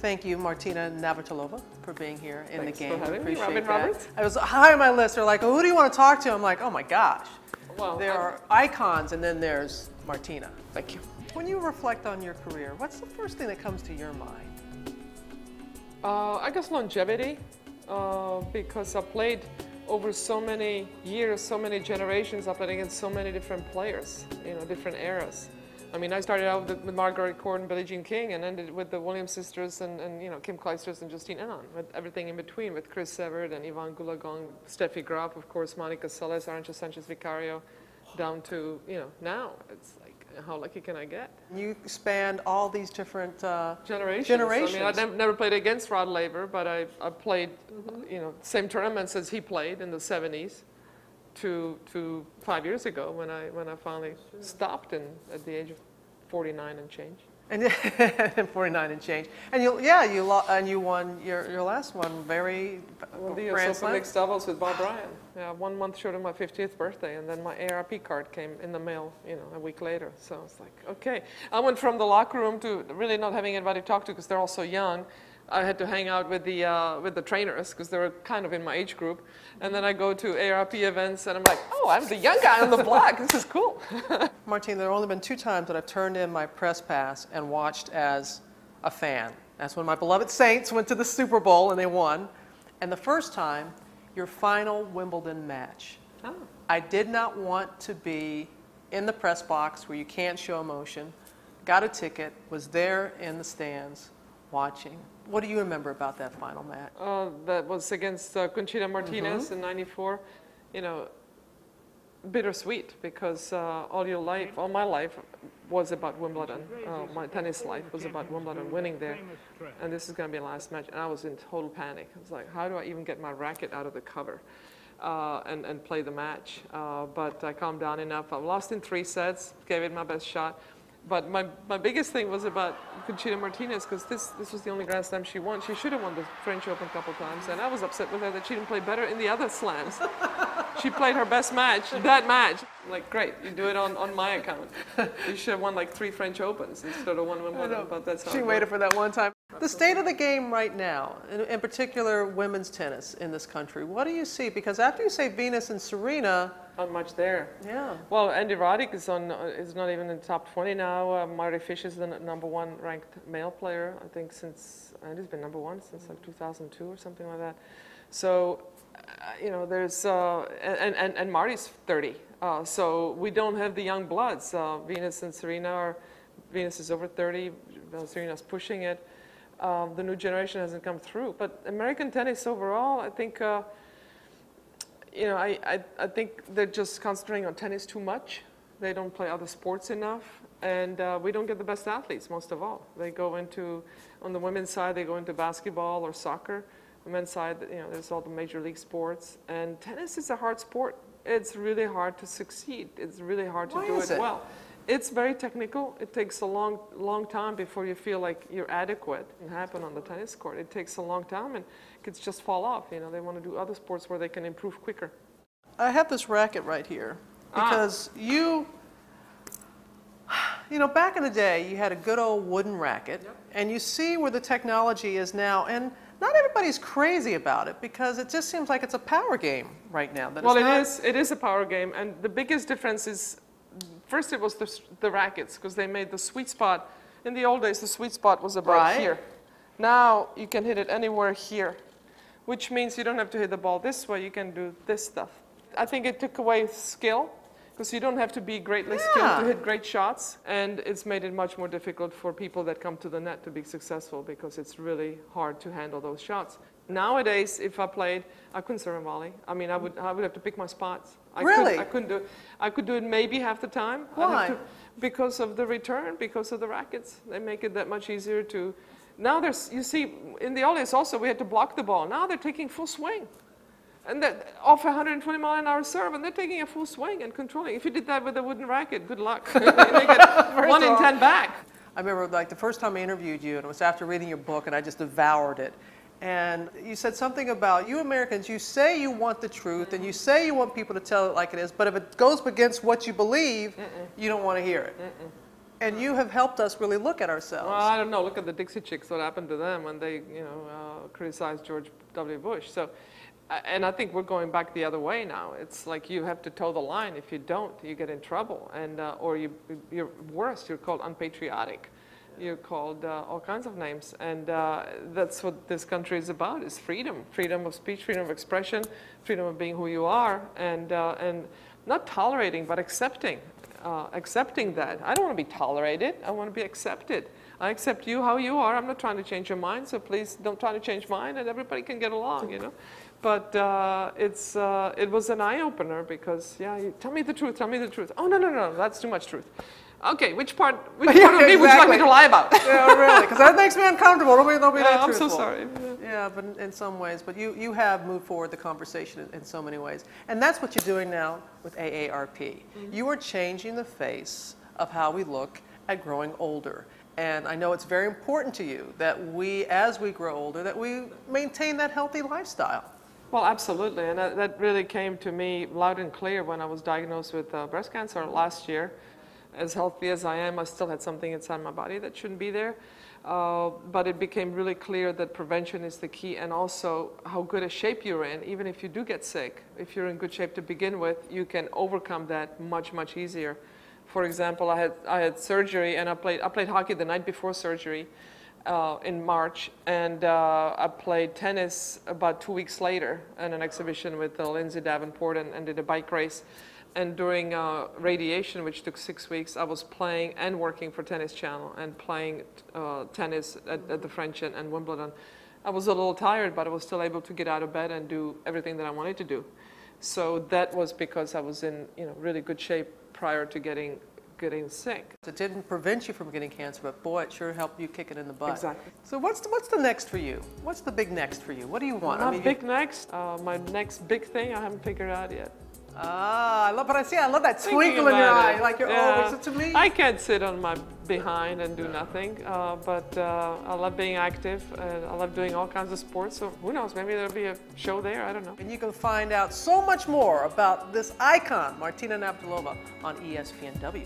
thank you, Martina Navratilova, for being here in Thanks the game. for having me, Appreciate Robin that. Roberts. I was high on my list. They're like, oh, who do you want to talk to? I'm like, oh my gosh. Well, there are icons, and then there's Martina. Thank you. When you reflect on your career, what's the first thing that comes to your mind? I guess longevity, because I played over so many years, so many generations. I played against so many different players, different eras. I mean, I started out with Margaret Court and Billie Jean King, and ended with the Williams sisters and Kim Clijsters and Justine Henin, with everything in between, with Chris Evert and Yvonne Goolagong, Steffi Graf, of course, Monica Seles, Arantxa Sanchez Vicario, down to now. It's like, how lucky can I get? You spanned all these different generations. I mean, I never played against Rod Laver, but I played, same tournaments as he played in the 70s. To 5 years ago when I finally stopped at the age of 49 and change. And 49 and change. And you won your last one very the US Open mixed doubles with Bob Bryan. Yeah, 1 month short of my 50th birthday, and then my ARP card came in the mail, a week later. So it's like, okay. I went from the locker room to really not having anybody to talk to because they're all so young. I had to hang out with the trainers because they were kind of in my age group. And then I go to ARP events and I'm like, oh, I'm the young guy on the block. This is cool. Martina, there have only been 2 times that I've turned in my press pass and watched as a fan. That's when my beloved Saints went to the Super Bowl and they won. And the first time, your final Wimbledon match. Oh. I did not want to be in the press box where you can't show emotion. Got a ticket, was there in the stands watching. What do you remember about that final match? That was against Conchita Martinez in '94. Bittersweet because all my life was about Wimbledon. My tennis life was about Wimbledon, winning there. And this is going to be the last match. And I was in total panic. I was like, how do I even get my racket out of the cover and play the match? But I calmed down enough. I lost in 3 sets, gave it my best shot. But my biggest thing was about Conchita Martinez because this was the only Grand Slam she won. She should have won the French Open a couple times, and I was upset with her that she didn't play better in the other slams. She played her best match, that match. I'm like, great, you do it on my account. You should have won like 3 French Opens instead of 1 Wimbledon, but that's how she waited for that one time. The state of the game right now, in particular women's tennis in this country, what do you see? Because after you say Venus and Serena, not much there. Yeah. Well, Andy Roddick is not even in the top 20 now. Marty Fish is the #1 ranked male player, I think, since Andy's been #1 since like 2002 or something like that. So, there's and Marty's 30. So we don't have the young bloods. Venus and Serena Venus is over 30. Serena's pushing it. The new generation hasn't come through. But American tennis overall, I think. I think they're just concentrating on tennis too much. They don't play other sports enough, and we don't get the best athletes, most of all. They go into, on the women's side, they go into basketball or soccer. On the men's side, there's all the major league sports, and tennis is a hard sport. It's really hard to succeed. It's really hard to do it well. It's very technical. It takes a long time before you feel like you're adequate. It can happen on the tennis court. It takes a long time, and kids just fall off. They want to do other sports where they can improve quicker. I have this racket right here because back in the day, you had a good old wooden racket, and you see where the technology is now, and not everybody's crazy about it because it just seems like it's a power game right now. Well, it is a power game, and the biggest difference is, first it was the rackets, because they made the sweet spot. In the old days, the sweet spot was about here. Now you can hit it anywhere here, which means you don't have to hit the ball this way. You can do this stuff. I think it took away skill, because you don't have to be greatly skilled to hit great shots, and it's made it much more difficult for people that come to the net to be successful, because it's really hard to handle those shots. Nowadays, if I played, I couldn't serve a volley. I mean, I would have to pick my spots. Really? I couldn't do it. I could do it maybe half the time. Why? Because of the return, because of the rackets. They make it that much easier to. Now you see, in the old days also, we had to block the ball. Now they're taking full swing. And off a 120-mile-an-hour serve, and they're taking a full swing and controlling. If you did that with a wooden racket, good luck. They get 1 in 10 back. I remember like the first time I interviewed you, and it was after reading your book, and I just devoured it. And you said something about, you Americans, you say you want the truth, and you say you want people to tell it like it is, but if it goes against what you believe, you don't want to hear it. And you have helped us really look at ourselves. Well, I don't know. Look at the Dixie Chicks. What happened to them when they, criticized George W. Bush? So, and I think we're going back the other way now. It's like you have to toe the line. If you don't, you get in trouble, and or you're worse. You're called unpatriotic. You're called all kinds of names, and that's what this country is about: is freedom, freedom of speech, freedom of expression, freedom of being who you are, and not tolerating, but accepting. Accepting that. I don't want to be tolerated. I want to be accepted. I accept you how you are. I'm not trying to change your mind, so please don't try to change mine, and everybody can get along, But it was an eye-opener because, you tell me the truth, tell me the truth. Oh, no, that's too much truth. Okay, which part of me would you like me to lie about? Yeah, really, because that makes me uncomfortable. Don't be that I'm truthful. so sorry. Yeah, but in some ways. But you have moved forward the conversation in so many ways. And that's what you're doing now with AARP. Mm-hmm. You are changing the face of how we look at growing older. And I know it's very important to you that we, as we grow older, that we maintain that healthy lifestyle. Well, absolutely. And that really came to me loud and clear when I was diagnosed with breast cancer last year. As healthy as I am, I still had something inside my body that shouldn't be there. But it became really clear that prevention is the key, and also how good a shape you're in. Even if you do get sick, if you're in good shape to begin with, you can overcome that much, much easier. For example, I had surgery, and I played hockey the night before surgery in March, and I played tennis about 2 weeks later in an exhibition with Lindsay Davenport and did a bike race. And during radiation, which took 6 weeks, I was playing and working for Tennis Channel and playing tennis at the French and Wimbledon. I was a little tired, but I was still able to get out of bed and do everything that I wanted to do. So that was because I was in really good shape prior to getting sick. It didn't prevent you from getting cancer, but boy, it sure helped you kick it in the butt. Exactly. So what's the next for you? What's the big next for you? What do you want? Next. My next big thing I haven't figured out yet. I love that twinkle in your eye, like you're always to me. I can't sit on my behind and do nothing, but I love being active, and I love doing all kinds of sports, so who knows, maybe there'll be a show there, I don't know. And you can find out so much more about this icon, Martina Navratilova, on ESPNW.